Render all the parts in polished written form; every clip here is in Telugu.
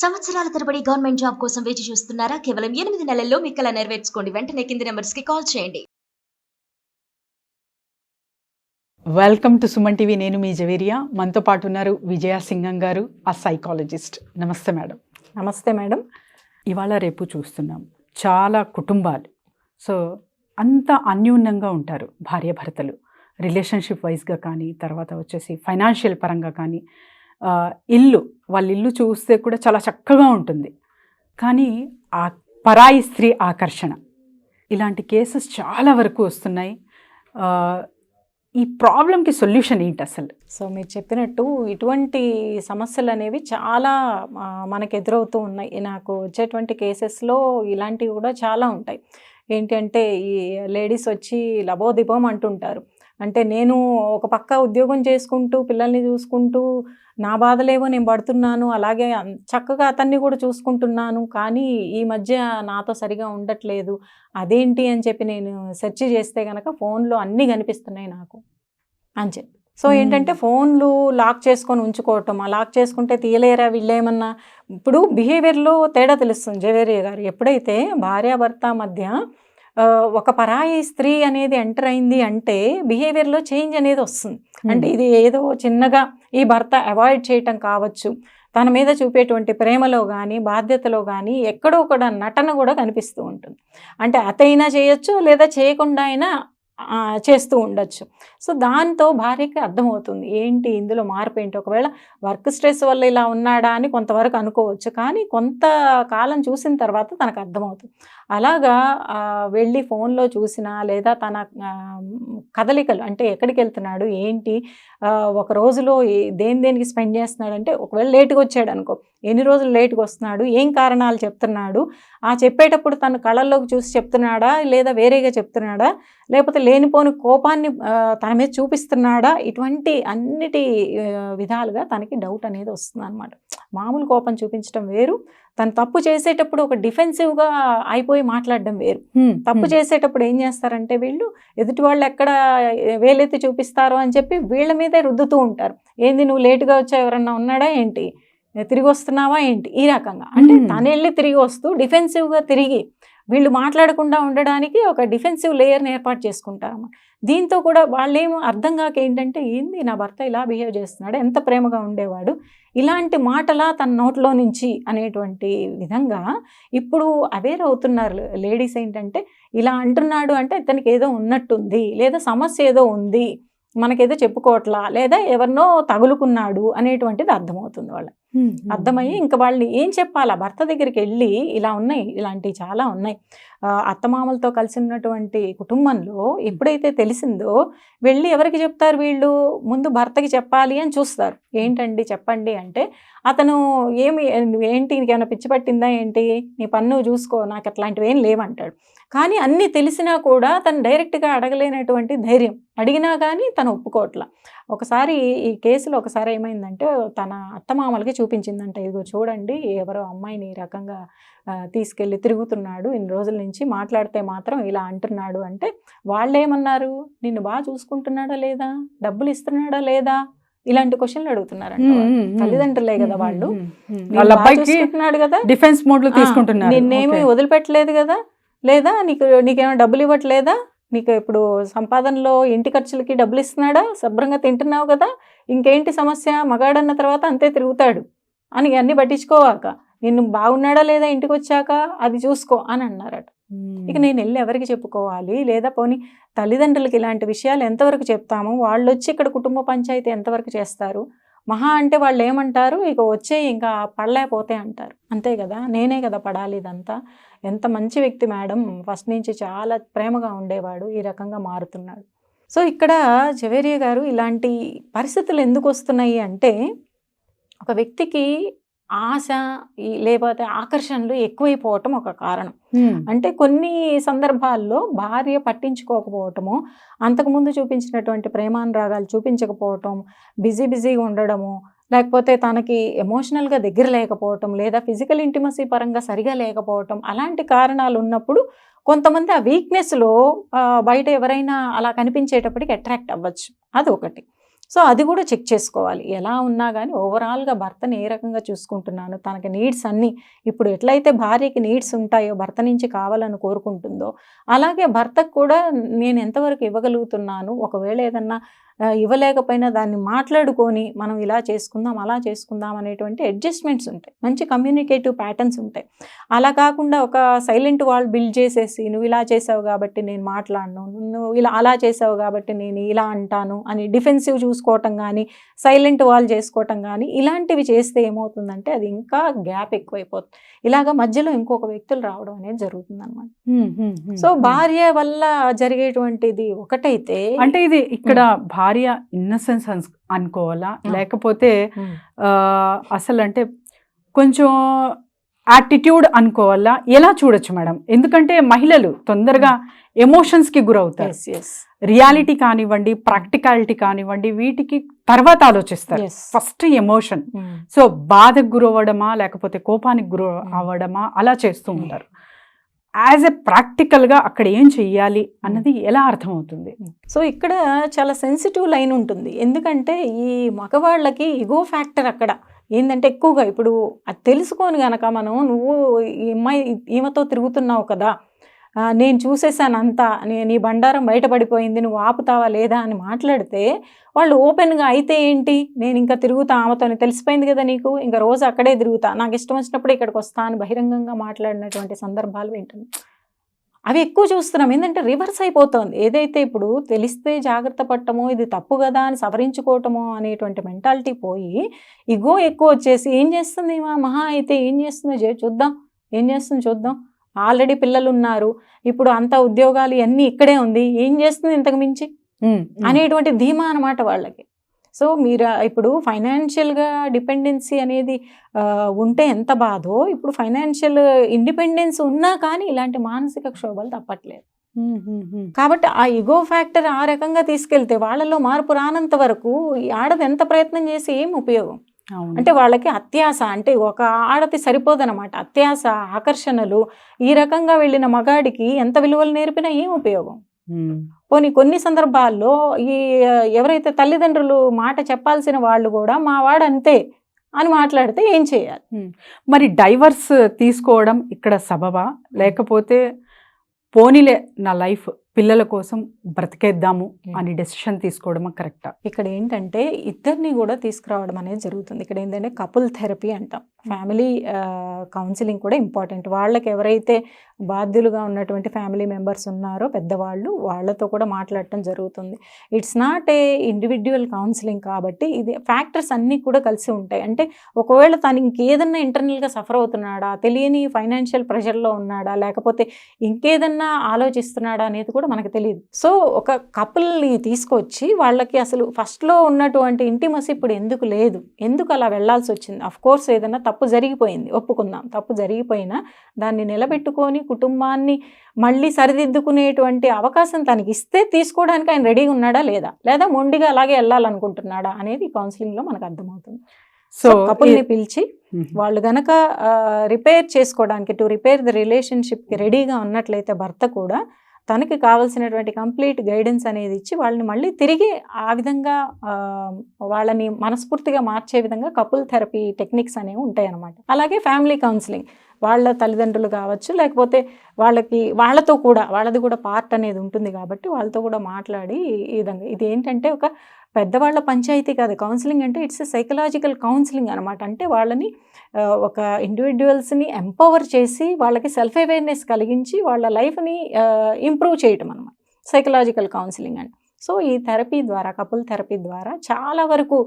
సంవత్సరాల తరబడి గవర్నమెంట్ జాబ్ కోసం వేచి చూస్తున్నారా? కేవలం 8 నెలల్లో మీ కల నెరవేర్చుకోండి. వెంటనే కింది నంబర్స్‌కి కాల్ చేయండి. Welcome to Suman TV. నేను మీ జవేరియా. మనతో పాటు ఉన్నారు విజయ సింగం గారు, ఆ సైకాలజిస్ట్. నమస్తే మేడం. నమస్తే మేడం. ఇవాళ రేపు చూస్తున్నాం చాలా కుటుంబాలు అంత అన్యూన్యంగా ఉంటారు భార్యాభర్తలు, రిలేషన్షిప్ వైజ్గా కానీ, తర్వాత వచ్చేసి ఫైనాన్షియల్ పరంగా కానీ. వాళ్ళ ఇల్లు చూస్తే కూడా చాలా చక్కగా ఉంటుంది, కానీ ఆ పరాయి స్త్రీ ఆకర్షణ, ఇలాంటి కేసెస్ చాలా వరకు వస్తున్నాయి. ఈ ప్రాబ్లంకి సొల్యూషన్ ఏంటి అసలు? సో మీరు చెప్పినట్టు ఇటువంటి సమస్యలు అనేవి చాలా మనకు ఎదురవుతూ ఉన్నాయి. నాకు వచ్చేటువంటి కేసెస్లో ఇలాంటివి కూడా చాలా ఉంటాయి. ఏంటి అంటే, ఈ లేడీస్ వచ్చి లబోదిబోం అంటుంటారు. అంటే నేను ఒక పక్క ఉద్యోగం చేసుకుంటూ పిల్లల్ని చూసుకుంటూ నా బాధలేవో నేను పడుతున్నాను, అలాగే చక్కగా అతన్ని కూడా చూసుకుంటున్నాను, కానీ ఈ మధ్య నాతో సరిగా ఉండట్లేదు, అదేంటి అని చెప్పి నేను సెర్చ్ చేస్తే కనుక ఫోన్లో అన్నీ కనిపిస్తున్నాయి నాకు అని చెప్పి. సో ఏంటంటే ఫోన్లు లాక్ చేసుకొని ఉంచుకోవటం, ఆ లాక్ చేసుకుంటే తీయలేరా వీళ్ళేమన్నా. ఇప్పుడు బిహేవియర్లో తేడా తెలుస్తుంది జవేరియా గారు. ఎప్పుడైతే భార్యాభర్త మధ్య ఒక పరాయి స్త్రీ అనేది ఎంటర్ అయింది అంటే బిహేవియర్లో చేంజ్ అనేది వస్తుంది. అంటే ఇది ఏదో చిన్నగా ఈ భర్త అవాయిడ్ చేయటం కావచ్చు, తన మీద చూపేటువంటి ప్రేమలో కానీ బాధ్యతలో కానీ ఎక్కడో ఒక నటన కూడా కనిపిస్తూ ఉంటుంది. అంటే అతైనా చేయొచ్చు, లేదా చేయకుండా అయినా చేస్తూ ఉండొచ్చు. సో దాంతో భార్యకి అర్థమవుతుంది ఏంటి ఇందులో మార్పు ఏంటి. ఒకవేళ వర్క్ స్ట్రెస్ వల్ల ఇలా ఉన్నాడా అని కొంతవరకు అనుకోవచ్చు, కానీ కొంతకాలం చూసిన తర్వాత తనకు అర్థమవుతుంది. అలాగా వెళ్ళి ఫోన్లో చూసినా, లేదా తన కదలికలు, అంటే ఎక్కడికి వెళ్తున్నాడు ఏంటి, ఒక రోజులో దేనికి స్పెండ్ చేస్తున్నాడు, అంటే ఒకవేళ లేటుగా వచ్చాడు అనుకో, ఎన్ని రోజులు లేటుగా వస్తున్నాడు, ఏం కారణాలు చెప్తున్నాడు, చెప్పేటప్పుడు తన కళ్ళల్లోకి చూసి చెప్తున్నాడా, లేదా వేరేగా చెప్తున్నాడా, లేకపోతే లేనిపోని కోపాన్ని తన మీద చూపిస్తున్నాడా, ఇటువంటి అన్నిటి విధాలుగా తనకి డౌట్ అనేది వస్తుంది అనమాట. మామూలు కోపం చూపించడం వేరు, తను తప్పు చేసేటప్పుడు ఒక డిఫెన్సివ్గా అయిపోయి మాట్లాడడం వేరు. తప్పు చేసేటప్పుడు ఏం చేస్తారంటే వీళ్ళు ఎదుటి వాళ్ళు ఎక్కడ వేలెత్తి చూపిస్తారో అని చెప్పి వీళ్ళ మీదే రుద్దుతూ ఉంటారు. ఏంది నువ్వు లేటుగా వచ్చావు, ఎవరన్నా ఉన్నాడా ఏంటి, తిరిగి వస్తున్నావా ఏంటి, ఈ రకంగా. అంటే తను వెళ్ళి తిరిగి వస్తూ డిఫెన్సివ్గా తిరిగి వీళ్ళు మాట్లాడకుండా ఉండడానికి ఒక డిఫెన్సివ్ లేయర్ని ఏర్పాటు చేసుకుంటారు. దీంతో కూడా వాళ్ళేమో అర్థం కాక ఏంటంటే, ఏంది నా భర్త ఇలా బిహేవ్ చేస్తున్నాడు, ఎంత ప్రేమగా ఉండేవాడు, ఇలాంటి మాటలా తన నోట్లో నుంచి అనేటువంటి విధంగా ఇప్పుడు అవేర్ అవుతున్నారు లేడీస్. ఏంటంటే ఇలా అంటున్నాడు అంటే ఇతనికి ఏదో ఉన్నట్టుంది, లేదా సమస్య ఏదో ఉంది, మనకేదో చెప్పుకోవట్లా, లేదా ఎవరినో తగులుకున్నాడు అనేటువంటిది అర్థమవుతుంది వాళ్ళకి. అర్థమయ్యి ఇంకా వాళ్ళు ఏం చెప్పాలా, భర్త దగ్గరికి వెళ్ళి ఇలా ఉన్నాయి, ఇలాంటివి చాలా ఉన్నాయి. అత్తమామలతో కలిసి ఉన్నటువంటి కుటుంబంలో ఎప్పుడైతే తెలిసిందో వెళ్ళి ఎవరికి చెప్తారు వీళ్ళు, ముందు భర్తకి చెప్పాలి అని చూస్తారు. ఏంటండి చెప్పండి అంటే, అతను ఏంటి నీకేమైనా పిచ్చి పట్టిందా ఏంటి, నీ పన్ను చూసుకో, నాకు అట్లాంటివి ఏం లేవంటాడు. కానీ అన్నీ తెలిసినా కూడా తను డైరెక్ట్గా అడగలేనటువంటి ధైర్యం, అడిగినా కానీ తను ఒప్పుకోవట్లా. ఒకసారి ఈ కేసులో ఒకసారి ఏమైందంటే, తన అత్తమామలకి చూపించిందంట, ఇదిగో చూడండి ఎవరో అమ్మాయిని ఈ రకంగా తీసుకెళ్ళి తిరుగుతున్నాడు, ఇన్ని రోజుల నుంచి మాట్లాడితే మాత్రం ఇలా అంటున్నాడు. అంటే వాళ్ళు ఏమన్నారు, నిన్ను బాగా చూసుకుంటున్నాడా లేదా, డబ్బులు ఇస్తున్నాడా లేదా, ఇలాంటి క్వశ్చన్లు అడుగుతున్నారంట. తల్లిదండ్రులే కదా వాళ్ళు, కదా డిఫెన్స్ మోడ్లో తీసుకుంటున్నారు, నిన్నేమి వదిలిపెట్టలేదు కదా, లేదా నీకేమైనా డబ్బులు ఇవ్వట్లేదా, నీకు ఇప్పుడు సంపాదనలో ఇంటి ఖర్చులకి డబ్బులు ఇస్తున్నాడా, శుభ్రంగా తింటున్నావు కదా, ఇంకేంటి సమస్య, మగాడన్న తర్వాత అంతే తిరుగుతాడు అని అన్నీ పట్టించుకోవాక, నిన్ను బాగున్నాడా లేదా ఇంటికి వచ్చాక అది చూసుకో అని అన్నారట. ఇక నేను వెళ్ళి ఎవరికి చెప్పుకోవాలి, లేదా పోనీ తల్లిదండ్రులకి ఇలాంటి విషయాలు ఎంతవరకు చెప్తాము, వాళ్ళు వచ్చి ఇక్కడ కుటుంబ పంచాయతీ ఎంతవరకు చేస్తారు, మహా అంటే వాళ్ళు ఏమంటారు, ఇక వచ్చే ఇంకా పడలేకపోతే అంటారు, అంతే కదా, నేనే కదా పడాలి ఇదంతా, ఎంత మంచి వ్యక్తి మేడం, ఫస్ట్ నుంచి చాలా ప్రేమగా ఉండేవాడు, ఈ రకంగా మారుతున్నాడు. సో ఇక్కడ జవేరియా గారు, ఇలాంటి పరిస్థితులు ఎందుకు వస్తున్నాయి అంటే, ఒక వ్యక్తికి ఆశ లేకపోతే ఆకర్షణలు ఎక్కువైపోవటం ఒక కారణం. అంటే కొన్ని సందర్భాల్లో భార్య పట్టించుకోకపోవటము, అంతకుముందు చూపించినటువంటి ప్రేమానురాగాలు చూపించకపోవటం, బిజీగా ఉండడము, లేకపోతే తనకి ఎమోషనల్గా దగ్గర లేకపోవటం, లేదా ఫిజికల్ ఇంటిమసీ పరంగా సరిగా లేకపోవటం, అలాంటి కారణాలు ఉన్నప్పుడు కొంతమంది ఆ వీక్నెస్లో బయట ఎవరైనా అలా కనిపించేటప్పటికి అట్రాక్ట్ అవ్వచ్చు. అది ఒకటి. సో అది కూడా చెక్ చేసుకోవాలి. ఎలా ఉన్నా కానీ ఓవరాల్గా భర్తని ఏ రకంగా చూసుకుంటున్నాను, తనకి నీడ్స్ అన్నీ ఇప్పుడు ఎట్లయితే భార్యకి నీడ్స్ ఉంటాయో భర్త నుంచి కావాలని కోరుకుంటుందో, అలాగే భర్తకు కూడా నేను ఎంతవరకు ఇవ్వగలుగుతున్నాను, ఒకవేళ ఏదన్నా ఇవ్వలేకపోయినా దాన్ని మాట్లాడుకొని మనం ఇలా చేసుకుందాం అలా చేసుకుందాం అనేటువంటి అడ్జస్ట్మెంట్స్ ఉంటాయి, మంచి కమ్యూనికేటివ్ ప్యాటర్న్స్ ఉంటాయి. అలా కాకుండా ఒక సైలెంట్ వాల్ బిల్డ్ చేసేసి నువ్వు ఇలా చేసావు కాబట్టి నేను మాట్లాడను, నువ్వు ఇలా అలా చేసావు కాబట్టి నేను ఇలా అంటాను అని డిఫెన్సివ్ చూసుకోవటం కానీ సైలెంట్ వాల్ చేసుకోవటం కానీ ఇలాంటివి చేస్తే ఏమవుతుందంటే అది ఇంకా గ్యాప్ ఎక్కువైపోతుంది. ఇలాగ మధ్యలో ఇంకొక వ్యక్తులు రావడం అనేది జరుగుతుంది అనమాట. సో భార్య వల్ల జరిగేటువంటిది ఒకటైతే అంటే ఇది ఇక్కడ భార్య ఇన్నసెన్స్ అనుకోవాలా, లేకపోతే అసలు అంటే కొంచెం యాటిట్యూడ్ అనుకోవాలా, ఎలా చూడొచ్చు మేడం? ఎందుకంటే మహిళలు తొందరగా ఎమోషన్స్కి గురవుతారు. రియాలిటీ కానివ్వండి, ప్రాక్టికాలిటీ కానివ్వండి, వీటికి తర్వాత ఆలోచిస్తారు. First emotion. సో బాధకు గురవ్వడమా లేకపోతే కోపానికి గుర అవ్వడమా అలా చేస్తూ ఉంటారు. యాజ్ ఎ ప్రాక్టికల్గా అక్కడ ఏం చెయ్యాలి అన్నది ఎలా అర్థమవుతుంది? సో ఇక్కడ చాలా సెన్సిటివ్ లైన్ ఉంటుంది. ఎందుకంటే ఈ మగవాళ్ళకి ఇగో ఫ్యాక్టర్ అక్కడ ఏంటంటే ఎక్కువగా ఇప్పుడు అది తెలుసుకొని గనక మనం నువ్వు ఈ అమ్మాయి ఈమెతో తిరుగుతున్నావు కదా, నేను చూసేసాను అంతా, నీ బండారం బయటపడిపోయింది, నువ్వు ఆపుతావా లేదా అని మాట్లాడితే వాళ్ళు ఓపెన్గా అయితే ఏంటి, నేను ఇంకా తిరుగుతా ఆమెతో, తెలిసిపోయింది కదా నీకు, ఇంకా రోజు అక్కడే తిరుగుతా, నాకు ఇష్టం వచ్చినప్పుడే ఇక్కడికి వస్తా అని బహిరంగంగా మాట్లాడినటువంటి సందర్భాలు ఏంటంటే అవి ఎక్కువ చూస్తున్నాం. ఏంటంటే రివర్స్ అయిపోతుంది. ఏదైతే ఇప్పుడు తెలిస్తే జాగ్రత్త పడటమో ఇది తప్పు కదా అని సవరించుకోవటమో అనేటువంటి మెంటాలిటీ పోయి ఇగో ఎక్కువ వచ్చేసి ఏం చేస్తుంది మహా అయితే ఏం చేస్తుందో చూద్దాం, ఏం చేస్తుందో చూద్దాం, ఆల్రెడీ పిల్లలు ఉన్నారు, ఇప్పుడు అంత ఉద్యోగాలు ఇవన్నీ ఇక్కడే ఉంది, ఏం చేస్తుంది ఇంతకు మించి అనేటువంటి ధీమా అనమాట వాళ్ళకి. సో మీరు ఇప్పుడు ఫైనాన్షియల్గా డిపెండెన్సీ అనేది ఉంటే ఎంత బాధో, ఇప్పుడు ఫైనాన్షియల్ ఇండిపెండెన్స్ ఉన్నా కానీ ఇలాంటి మానసిక క్షోభలు తప్పట్లేదు. కాబట్టి ఆ ఇగో ఫ్యాక్టర్ ఆ రకంగా తీసుకెళ్తే వాళ్ళలో మార్పు రానంత వరకు ఈ ఆడది ఎంత ప్రయత్నం చేసి ఏం ఉపయోగం? అంటే వాళ్ళకి అత్యాశ, అంటే ఒక ఆడది సరిపోదనమాట, అత్యాశ ఆకర్షణలు ఈ రకంగా వెళ్ళిన మగాడికి ఎంత విలువలు నేర్పినా ఏం ఉపయోగం? కొన్ని సందర్భాల్లో ఈ ఎవరైతే తల్లిదండ్రులు మాట చెప్పాల్సిన వాళ్ళు కూడా మా వాడు అంతే అని మాట్లాడితే ఏం చేయాలి? మరి డైవర్స్ తీసుకోవడం ఇక్కడ సబబా, లేకపోతే పోనీలే నా లైఫ్ పిల్లల కోసం బ్రతికేద్దాము అని డెసిషన్ తీసుకోవడమా కరెక్టా? ఇక్కడ ఏంటంటే ఇద్దరిని కూడా తీసుకురావడం అనేది జరుగుతుంది. ఇక్కడ ఏంటంటే కపుల్ థెరపీ అంటాం, ఫ్యామిలీ కౌన్సిలింగ్ కూడా ఇంపార్టెంట్. వాళ్ళకి ఎవరైతే బాధ్యులుగా ఉన్నటువంటి ఫ్యామిలీ మెంబర్స్ ఉన్నారో పెద్దవాళ్ళు, వాళ్ళతో కూడా మాట్లాడటం జరుగుతుంది. It's not a individual counselling కాబట్టి ఇది ఫ్యాక్టర్స్ అన్నీ కూడా కలిసి ఉంటాయి. అంటే ఒకవేళ తను ఇంకేదన్నా ఇంటర్నల్గా సఫర్ అవుతున్నాడా, తెలియని ఫైనాన్షియల్ ప్రెషర్లో ఉన్నాడా, లేకపోతే ఇంకేదన్నా ఆలోచిస్తున్నాడా అనేది కూడా మనకు తెలియదు. సో ఒక కపుల్ని తీసుకొచ్చి వాళ్ళకి అసలు ఫస్ట్లో ఉన్నటువంటి ఇంటిమసీ ఇప్పుడు ఎందుకు లేదు, ఎందుకు అలా వెళ్లాల్సి వచ్చింది? అఫ్ కోర్స్ ఏదన్నా తప్పు జరిగిపోయింది, ఒప్పుకుందాం, తప్పు జరిగిపోయినా దాన్ని నిలబెట్టుకొని కుటుంబాన్ని మళ్ళీ సరిదిద్దుకునేటువంటి అవకాశం తనకి ఇస్తే తీసుకోవడానికి ఆయన రెడీగా ఉన్నాడా లేదా మొండిగా అలాగే వెళ్ళాలనుకుంటున్నాడా అనేది కౌన్సిలింగ్లో మనకు అర్థమవుతుంది. సో కపుల్ని పిలిచి వాళ్ళు గనక రిపేర్ చేసుకోవడానికి, టు రిపేర్ ద రిలేషన్షిప్కి రెడీగా ఉన్నట్లయితే భర్త కూడా తనకి కావాల్సినటువంటి కంప్లీట్ గైడెన్స్ అనేది ఇచ్చి వాళ్ళని మళ్ళీ తిరిగి ఆ విధంగా వాళ్ళని మనస్ఫూర్తిగా మార్చే విధంగా కపుల్ థెరపీ టెక్నిక్స్ అనేవి ఉంటాయి అన్నమాట. అలాగే ఫ్యామిలీ కౌన్సిలింగ్, వాళ్ళ తల్లిదండ్రులు కావచ్చు, లేకపోతే వాళ్ళతో కూడా వాళ్ళది కూడా పార్ట్ అనేది ఉంటుంది కాబట్టి వాళ్ళతో కూడా మాట్లాడి ఈ విధంగా, ఇది ఏంటంటే ఒక పెద్దవాళ్ళ పంచాయతీ కాదు కౌన్సిలింగ్ అంటే, ఇట్స్ ఎ సైకలాజికల్ కౌన్సిలింగ్ అనమాట. అంటే వాళ్ళని ఒక ఇండివిజువల్స్ని ఎంపవర్ చేసి వాళ్ళకి సెల్ఫ్ అవేర్నెస్ కలిగించి వాళ్ళ లైఫ్ని ఇంప్రూవ్ చేయటం అనమాట సైకలాజికల్ కౌన్సిలింగ్ అంటే. సో ఈ థెరపీ ద్వారా, కపుల్ థెరపీ ద్వారా చాలా వరకు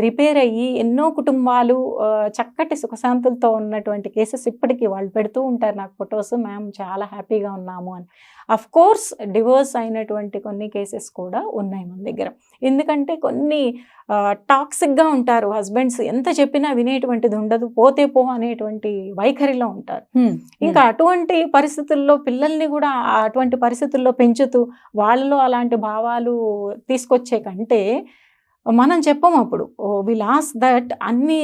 రిపేర్ అయ్యి ఎన్నో కుటుంబాలు చక్కటి సుఖశాంతులతో ఉన్నటువంటి కేసెస్ ఇప్పటికీ వాళ్ళు పెడుతూ ఉంటారు నాకు ఫొటోస్, మేము చాలా హ్యాపీగా ఉన్నాము అని. అఫ్ కోర్స్ డివోర్స్ అయినటువంటి కొన్ని కేసెస్ కూడా ఉన్నాయి మన దగ్గర. ఎందుకంటే కొన్ని టాక్సిక్గా ఉంటారు హస్బెండ్స్, ఎంత చెప్పినా వినేటువంటిది ఉండదు, పోతే పో అనేటువంటి వైఖరిలో ఉంటారు. ఇంకా అటువంటి పరిస్థితుల్లో పిల్లల్ని కూడా అటువంటి పరిస్థితుల్లో పెంచుతూ వాళ్ళలో అలాంటి భావాలు తీసుకొచ్చే కంటే మనం చెప్పము అప్పుడు వి లాస్ దట్ అన్ని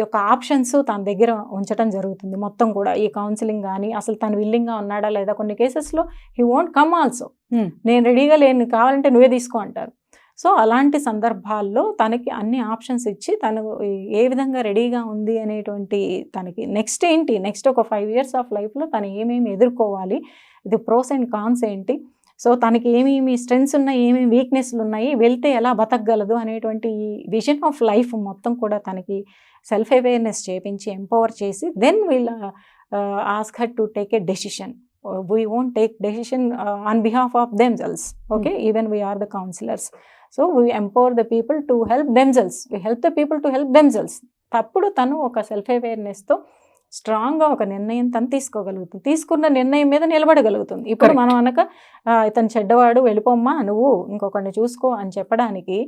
యొక్క ఆప్షన్స్ తన దగ్గర ఉంచడం జరుగుతుంది మొత్తం కూడా. ఈ కౌన్సిలింగ్ కానీ అసలు తను విల్లింగ్గా ఉన్నాడా లేదా, కొన్ని కేసెస్లో హీ వోంట్ కమ్ ఆల్సో, నేను రెడీగా లేను, కావాలంటే నువ్వే తీసుకో అంటారు. సో అలాంటి సందర్భాల్లో తనకి అన్ని ఆప్షన్స్ ఇచ్చి తను ఏ విధంగా రెడీగా ఉంది అనేటువంటి తనకి నెక్స్ట్ ఒక 5 years ఆఫ్ లైఫ్లో తను ఏమేమి ఎదుర్కోవాలి, ఇది ప్రోస్ అండ్ కాన్స్ ఏంటి, సో తనకి ఏమేమి స్ట్రెంగ్స్ ఉన్నాయి, ఏమేమి వీక్నెస్లు ఉన్నాయి, వెళ్తే ఎలా బతకగలదు అనేటువంటి ఈ విజన్ ఆఫ్ లైఫ్ మొత్తం కూడా తనకి సెల్ఫ్ అవేర్నెస్ చేపించి ఎంపవర్ చేసి then we'll ask her to take a decision. We won't take decision on behalf of themselves, okay? Even we are the counselors. So we empower the people to help themselves. We help the people to help themselves. అప్పుడు తను ఒక సెల్ఫ్ అవేర్నెస్తో స్ట్రాంగ్గా ఒక నిర్ణయం తను తీసుకోగలుగుతుంది, తీసుకున్న నిర్ణయం మీద నిలబడగలుగుతుంది. ఇప్పుడు మనం అనక ఇతను చెడ్డవాడు వెళ్ళిపోమ్మా నువ్వు ఇంకొకరిని చూసుకో అని చెప్పడానికి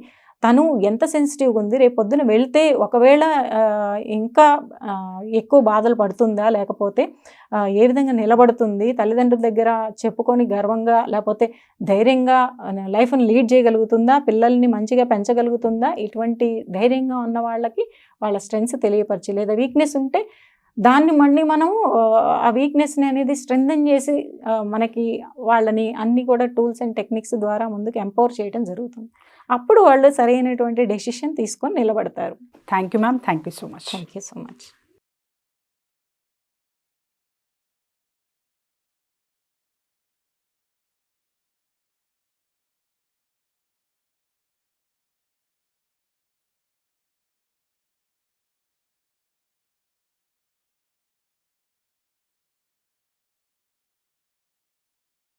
తను ఎంత సెన్సిటివ్గా ఉంది, రేపు పొద్దున వెళ్తే ఒకవేళ ఇంకా ఎక్కువ బాధలు పడుతుందా, లేకపోతే ఏ విధంగా నిలబడుతుంది, తల్లిదండ్రుల దగ్గర చెప్పుకొని గర్వంగా లేకపోతే ధైర్యంగా లైఫ్ని లీడ్ చేయగలుగుతుందా, పిల్లల్ని మంచిగా పెంచగలుగుతుందా, ఇటువంటి ధైర్యంగా ఉన్న వాళ్ళకి వాళ్ళ స్ట్రెంగ్స్ తెలియపరిచి, లేదా వీక్నెస్ ఉంటే దాన్ని మళ్ళీ మనం ఆ వీక్నెస్ని అనేది స్ట్రెంథెన్ చేసి మనకి వాళ్ళని అన్ని కూడా టూల్స్ అండ్ టెక్నిక్స్ ద్వారా ముందుకు ఎంపవర్ చేయడం జరుగుతుంది. అప్పుడు వాళ్ళు సరైనటువంటి డెసిషన్ తీసుకొని నిలబడతారు. Thank you ma'am, thank you so much. Thank you so much.